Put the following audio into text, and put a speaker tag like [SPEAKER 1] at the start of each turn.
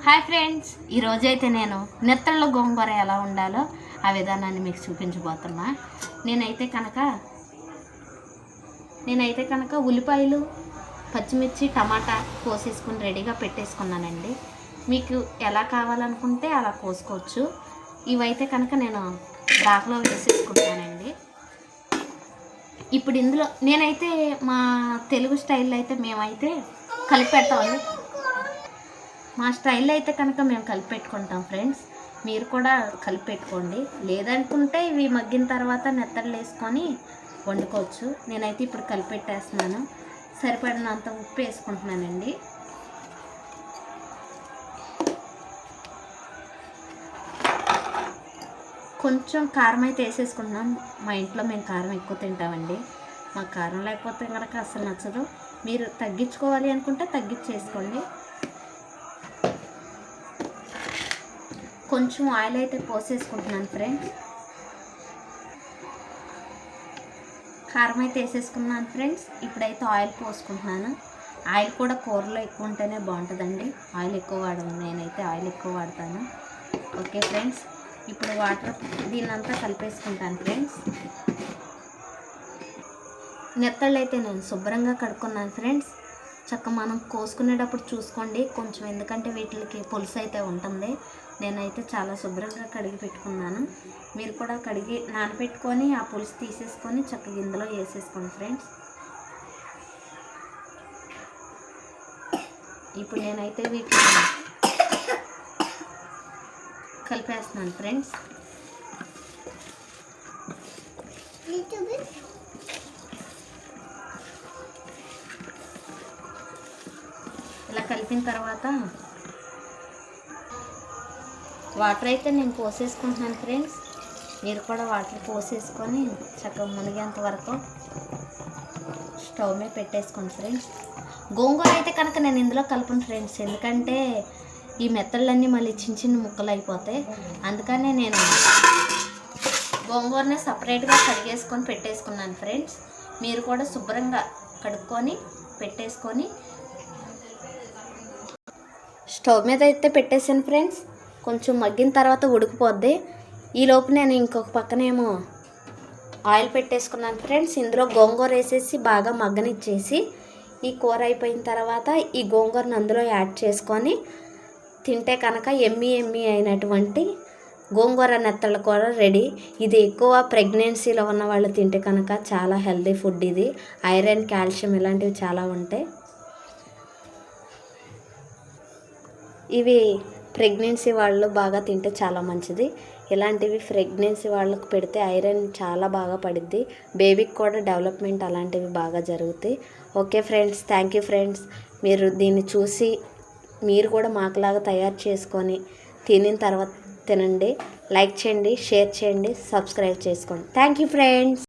[SPEAKER 1] Hi friends, ఈరోజైతే నేను నెత్తళ్ళ గోంగూర ఎలా ఉండాలో ఆ విధానాన్ని మీకు చూపించబోతున్నా. నేనైతే కనుక ఉల్లిపాయలు, పచ్చిమిర్చి, టమాటా కోసేసుకుని రెడీగా పెట్టేసుకున్నానండి. మీకు ఎలా కావాలనుకుంటే అలా కోసుకోవచ్చు. ఇవైతే కనుక నేను దాకలో వేసేసుకుంటానండి. ఇప్పుడు ఇందులో నేనైతే మా తెలుగు స్టైల్లో అయితే మేమైతే కలిపి పెడతామండి. మా స్టైల్లో అయితే కనుక మేము కలిపి పెట్టుకుంటాం ఫ్రెండ్స్. మీరు కూడా కలిపి పెట్టుకోండి. లేదనుకుంటే ఇవి మగ్గిన తర్వాత నెత్తళ్ళు వేసుకొని వండుకోవచ్చు. నేనైతే ఇప్పుడు కలిపి పెట్టేస్తున్నాను. సరిపడినంత ఉప్పు వేసుకుంటున్నానండి. కొంచెం కారం అయితే వేసేసుకుంటున్నాం. మా ఇంట్లో మేము కారం ఎక్కువ తింటామండి. మాకు కారం లేకపోతే కనుక అసలు నచ్చదు. మీరు తగ్గించుకోవాలి అనుకుంటే తగ్గించేసుకోండి. కొంచెం ఆయిల్ అయితే పోసేసుకుంటున్నాను ఫ్రెండ్స్. కారం అయితే వేసేసుకున్నాను ఫ్రెండ్స్. ఇప్పుడైతే ఆయిల్ పోసుకుంటున్నాను. ఆయిల్ కూడా కూరలో ఎక్కువ ఉంటేనే బాగుంటుందండి. ఆయిల్ ఎక్కువ వాడను, నేనైతే ఆయిల్ ఎక్కువ వాడతాను. ఓకే ఫ్రెండ్స్, ఇప్పుడు వాటర్ దీన్నంతా కలిపేసుకుంటాను ఫ్రెండ్స్. నెత్తళ్ళు అయితే నేను శుభ్రంగా కడుక్కున్నాను ఫ్రెండ్స్. చక్క మనం కోసుకునేటప్పుడు చూసుకోండి కొంచెం, ఎందుకంటే వీటికి పులుసు అయితే ఉంటుంది. నేనైతే చాలా శుభ్రంగా కడిగి పెట్టుకున్నాను. మీరు కూడా కడిగి నానబెట్టుకొని ఆ పులుసు తీసేసుకొని చక్కగా ఇందులో వేసేసుకోండి ఫ్రెండ్స్. ఇప్పుడు నేనైతే వీటిని కలిపేస్తున్నాను ఫ్రెండ్స్. ఇలా కలిపిన తర్వాత వాటర్ అయితే నేను పోసేసుకుంటున్నాను ఫ్రెండ్స్. మీరు కూడా వాటర్ పోసేసుకొని చక్కగా మునిగేంత వరకు స్టవ్ మీద పెట్టేసుకోండి ఫ్రెండ్స్. గోంగూర అయితే కనుక నేను ఇందులో కలుపును ఫ్రెండ్స్, ఎందుకంటే ఈ మెత్తళ్ళన్నీ మళ్ళీ చిన్న చిన్న ముక్కలు అయిపోతాయి. అందుకనే నేను గోంగూరని సపరేట్గా కడిగేసుకొని పెట్టేసుకున్నాను ఫ్రెండ్స్. మీరు కూడా శుభ్రంగా కడుక్కొని పెట్టేసుకొని స్టవ్ మీద అయితే పెట్టేసాను ఫ్రెండ్స్. కొంచెం మగ్గిన తర్వాత ఉడికిపోద్ది. ఈలోపు నేను ఇంకొక పక్కనేమో ఆయిల్ పెట్టేసుకున్నాను ఫ్రెండ్స్. ఇందులో గోంగూర వేసేసి బాగా మగ్గనిచ్చేసి ఈ కూర అయిపోయిన తర్వాత ఈ గోంగూరను అందులో యాడ్ చేసుకొని తింటే కనుక ఎమ్మి అయినటువంటి గోంగూర నెత్తళ్ళ కూర రెడీ. ఇది ఎక్కువ ప్రెగ్నెన్సీలో ఉన్న వాళ్ళు తింటే కనుక చాలా హెల్తీ ఫుడ్. ఇది ఐరన్, కాల్షియం ఇలాంటివి చాలా ఉంటాయి. ఇవి ప్రెగ్నెన్సీ వాళ్ళు బాగా తింటే చాలా మంచిది. ఇలాంటివి ప్రెగ్నెన్సీ వాళ్ళకు పెడితే ఐరన్ చాలా బాగా పడుద్ది. బేబీకి కూడా డెవలప్మెంట్ అలాంటివి బాగా జరుగుతాయి. Okay friends, thank you friends. మీరు దీన్ని చూసి మీరు కూడా మాకులాగా తయారు చేసుకొని తినిన తర్వాత తినండి. లైక్ చేయండి, షేర్ చేయండి, సబ్స్క్రైబ్ చేసుకోండి. Thank you friends.